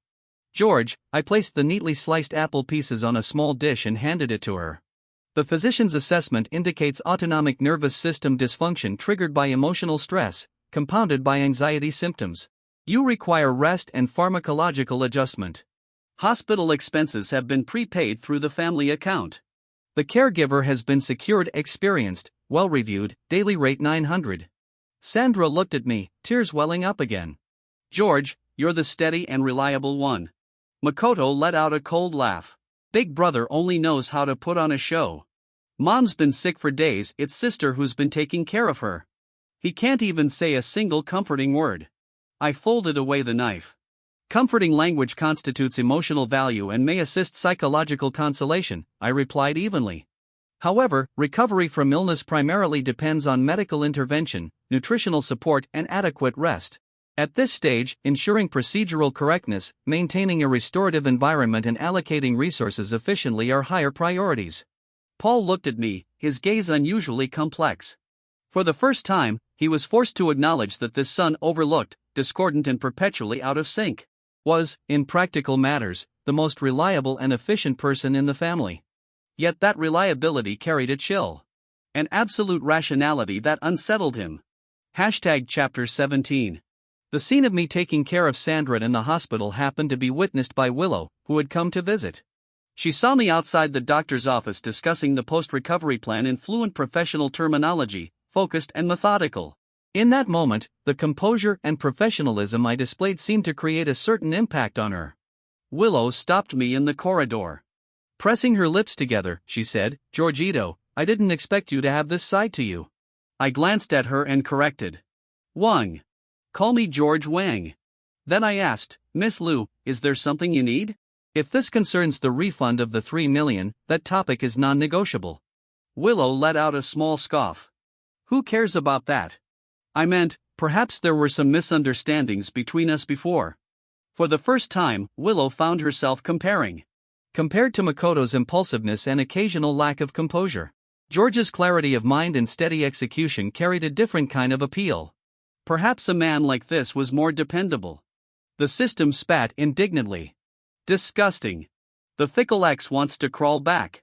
George, I placed the neatly sliced apple pieces on a small dish and handed it to her. The physician's assessment indicates autonomic nervous system dysfunction triggered by emotional stress, compounded by anxiety symptoms. You require rest and pharmacological adjustment. Hospital expenses have been prepaid through the family account. The caregiver has been secured, experienced, well-reviewed, daily rate 900. Sandra looked at me, tears welling up again. George, you're the steady and reliable one. Makoto let out a cold laugh. Big brother only knows how to put on a show. Mom's been sick for days, it's sister who's been taking care of her. He can't even say a single comforting word. I folded away the knife. Comforting language constitutes emotional value and may assist psychological consolation, I replied evenly. However, recovery from illness primarily depends on medical intervention, nutritional support, and adequate rest. At this stage, ensuring procedural correctness, maintaining a restorative environment, and allocating resources efficiently are higher priorities. Paul looked at me, his gaze unusually complex. For the first time, he was forced to acknowledge that this son, overlooked, discordant, and perpetually out of sync, was, in practical matters, the most reliable and efficient person in the family. Yet that reliability carried a chill. An absolute rationality that unsettled him. Chapter 17. The scene of me taking care of Sandra in the hospital happened to be witnessed by Willow, who had come to visit. She saw me outside the doctor's office discussing the post-recovery plan in fluent professional terminology, focused and methodical. In that moment, the composure and professionalism I displayed seemed to create a certain impact on her. Willow stopped me in the corridor. Pressing her lips together, she said, "Georgito, I didn't expect you to have this side to you." I glanced at her and corrected. "Wang. Call me George Wang." Then I asked, "Miss Liu, is there something you need? If this concerns the refund of the 3 million, that topic is non-negotiable." Willow let out a small scoff. "Who cares about that? I meant, perhaps there were some misunderstandings between us before." For the first time, Willow found herself compared to Makoto's impulsiveness and occasional lack of composure. George's clarity of mind and steady execution carried a different kind of appeal. Perhaps a man like this was more dependable. The system spat indignantly. "Disgusting. The fickle ex wants to crawl back.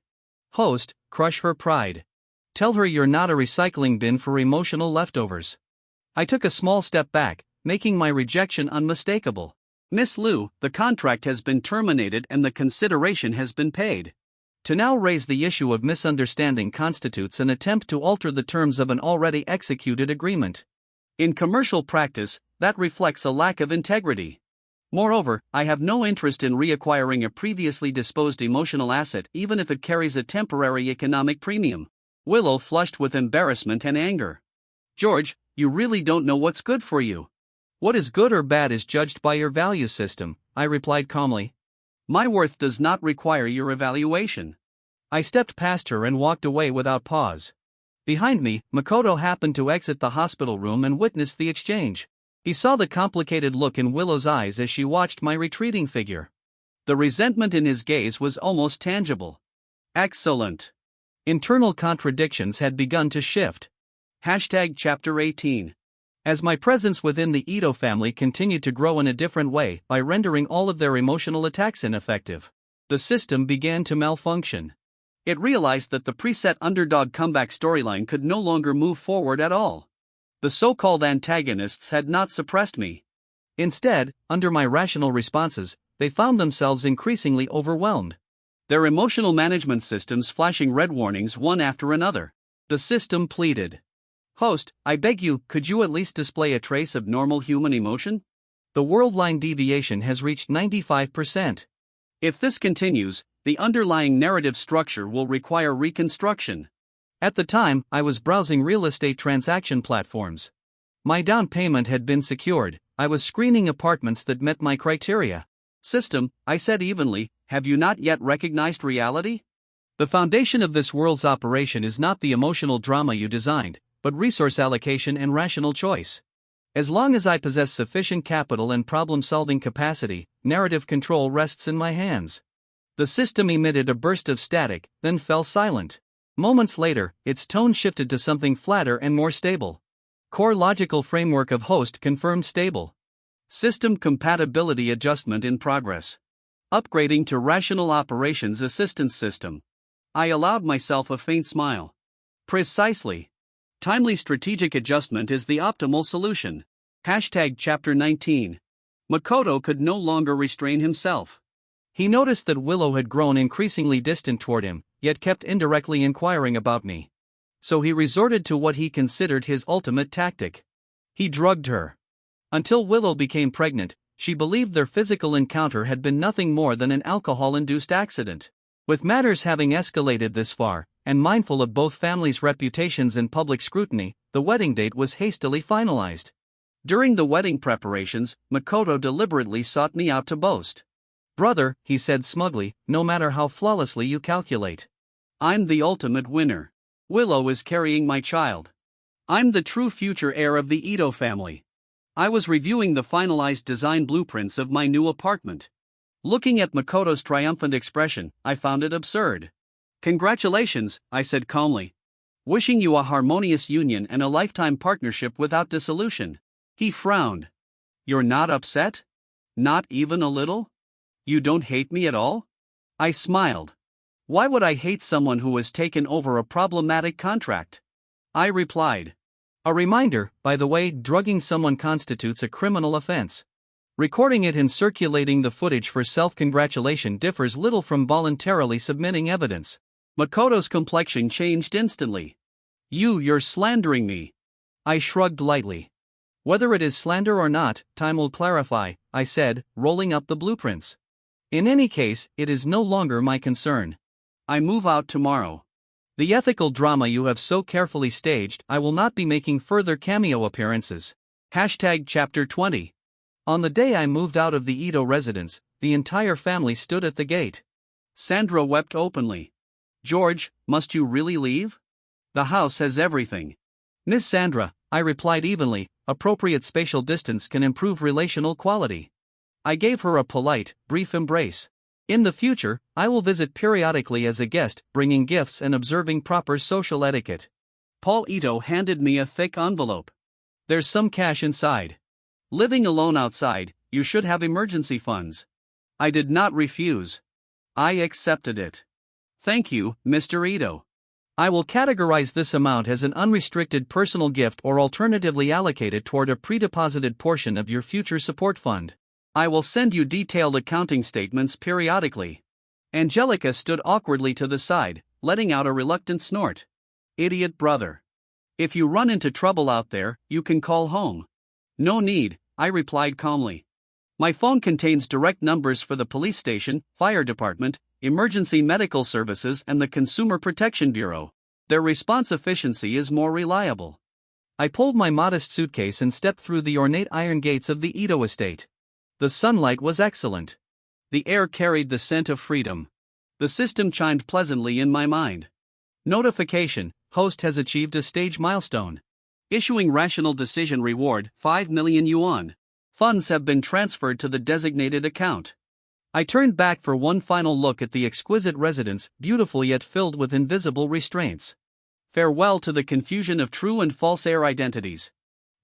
Host, crush her pride. Tell her you're not a recycling bin for emotional leftovers." I took a small step back, making my rejection unmistakable. "Miss Liu, the contract has been terminated and the consideration has been paid. To now raise the issue of misunderstanding constitutes an attempt to alter the terms of an already executed agreement. In commercial practice, that reflects a lack of integrity. Moreover, I have no interest in reacquiring a previously disposed emotional asset even if it carries a temporary economic premium." Willow flushed with embarrassment and anger. "George, you really don't know what's good for you. What is good or bad is judged by your value system," I replied calmly. "My worth does not require your evaluation." I stepped past her and walked away without pause. Behind me, Makoto happened to exit the hospital room and witnessed the exchange. He saw the complicated look in Willow's eyes as she watched my retreating figure. The resentment in his gaze was almost tangible. Excellent. Internal contradictions had begun to shift. Chapter 18. As my presence within the Ito family continued to grow in a different way by rendering all of their emotional attacks ineffective, the system began to malfunction. It realized that the preset underdog comeback storyline could no longer move forward at all. The so-called antagonists had not suppressed me. Instead, under my rational responses, they found themselves increasingly overwhelmed. Their emotional management systems flashing red warnings one after another. The system pleaded. "Host, I beg you, could you at least display a trace of normal human emotion? The world line deviation has reached 95%. If this continues, the underlying narrative structure will require reconstruction." At the time, I was browsing real estate transaction platforms. My down payment had been secured. I was screening apartments that met my criteria. "System," I said evenly, "have you not yet recognized reality? The foundation of this world's operation is not the emotional drama you designed, but resource allocation and rational choice. As long as I possess sufficient capital and problem-solving capacity, narrative control rests in my hands." The system emitted a burst of static, then fell silent. Moments later, its tone shifted to something flatter and more stable. Core logical framework of host confirmed stable. System compatibility adjustment in progress. Upgrading to rational operations assistance system. I allowed myself a faint smile. Precisely. Timely strategic adjustment is the optimal solution. Chapter 19. Makoto could no longer restrain himself. He noticed that Willow had grown increasingly distant toward him, yet kept indirectly inquiring about me. So he resorted to what he considered his ultimate tactic. He drugged her. Until Willow became pregnant, she believed their physical encounter had been nothing more than an alcohol-induced accident. With matters having escalated this far, and mindful of both families' reputations and public scrutiny, the wedding date was hastily finalized. During the wedding preparations, Makoto deliberately sought me out to boast. "Brother," he said smugly, "no matter how flawlessly you calculate, I'm the ultimate winner. Willow is carrying my child. I'm the true future heir of the Ito family. I was reviewing the finalized design blueprints of my new apartment. Looking at Makoto's triumphant expression, I found it absurd. Congratulations, I said calmly. Wishing you a harmonious union and a lifetime partnership without dissolution. He frowned. You're not upset? Not even a little? You don't hate me at all? I smiled. Why would I hate someone who has taken over a problematic contract? I replied. A reminder, by the way, drugging someone constitutes a criminal offense. Recording it and circulating the footage for self-congratulation differs little from voluntarily submitting evidence. Makoto's complexion changed instantly. You're slandering me. I shrugged lightly. Whether it is slander or not, time will clarify, I said, rolling up the blueprints. In any case, it is no longer my concern. I move out tomorrow. The ethical drama you have so carefully staged, I will not be making further cameo appearances. Chapter 20. On the day I moved out of the Ito residence, the entire family stood at the gate. Sandra wept openly. George, must you really leave? The house has everything. Miss Sandra, I replied evenly, appropriate spatial distance can improve relational quality. I gave her a polite, brief embrace. In the future, I will visit periodically as a guest, bringing gifts and observing proper social etiquette. Paul Ito handed me a thick envelope. There's some cash inside. Living alone outside, you should have emergency funds. I did not refuse. I accepted it. Thank you, Mr. Ito. I will categorize this amount as an unrestricted personal gift or alternatively allocated toward a pre-deposited portion of your future support fund. I will send you detailed accounting statements periodically. Angelica stood awkwardly to the side, letting out a reluctant snort. Idiot brother. If you run into trouble out there, you can call home. No need, I replied calmly. My phone contains direct numbers for the police station, fire department, emergency medical services and the Consumer Protection Bureau. Their response efficiency is more reliable. I pulled my modest suitcase and stepped through the ornate iron gates of the Ito estate. The sunlight was excellent. The air carried the scent of freedom. The system chimed pleasantly in my mind. Notification, host has achieved a stage milestone. Issuing rational decision reward, 5 million yuan. Funds have been transferred to the designated account. I turned back for one final look at the exquisite residence, beautiful yet filled with invisible restraints. Farewell to the confusion of true and false heir identities.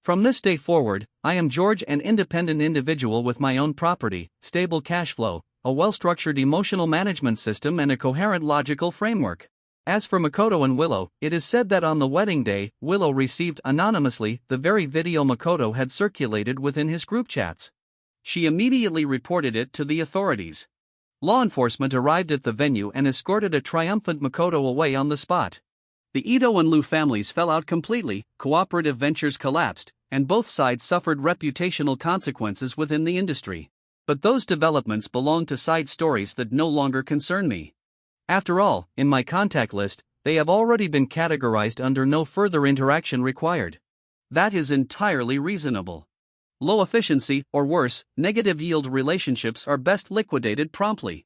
From this day forward, I am George, an independent individual with my own property, stable cash flow, a well-structured emotional management system and a coherent logical framework. As for Makoto and Willow, it is said that on the wedding day, Willow received anonymously the very video Makoto had circulated within his group chats. She immediately reported it to the authorities. Law enforcement arrived at the venue and escorted a triumphant Makoto away on the spot. The Ito and Liu families fell out completely, cooperative ventures collapsed, and both sides suffered reputational consequences within the industry. But those developments belong to side stories that no longer concern me. After all, in my contact list, they have already been categorized under no further interaction required. That is entirely reasonable. Low efficiency, or worse, negative yield relationships are best liquidated promptly.